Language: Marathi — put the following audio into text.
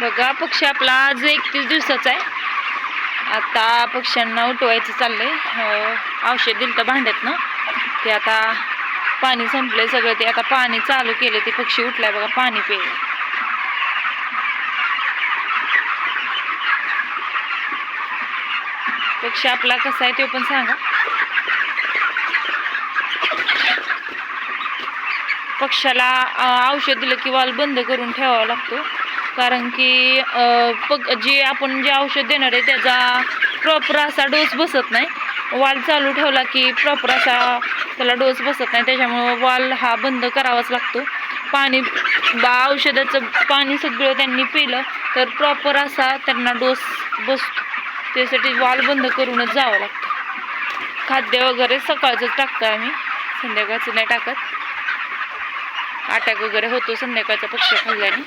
बघा पक्षी आपला आज 31 दिवसाचा आहे. आता पक्ष्यांना उठवायचं चाललंय. औषध दिलं तर भांड्यात ना ते आता पाणी संपलंय सगळं. ते आता पाणी चालू केले. ते पक्षी उठलाय बघा पाणी प्यायला. पक्षी आपला कसा आहे ते पण सांगा. पक्ष्याला औषध दिलं की वाल बंद करून ठेवावा लागतो. कारण की जे आपण जे औषध देणार आहे त्याचा प्रॉपर असा डोस बसत नाही. वाल चालू ठेवला की प्रॉपर असा त्याला डोस बसत नाही. त्याच्यामुळं वाल हा बंद करावाच लागतो. पाणी औषधाचं पाणी सगळं त्यांनी पिलं तर प्रॉपर असा त्यांना डोस बसतो. त्यासाठी वाल बंद करूनच जावं लागतं. खाद्य वगैरे सकाळचंच टाकतो आम्ही, संध्याकाळचं नाही टाकत. अटॅक वगैरे होतो संध्याकाळचा पक्षी खाल्ल्याने.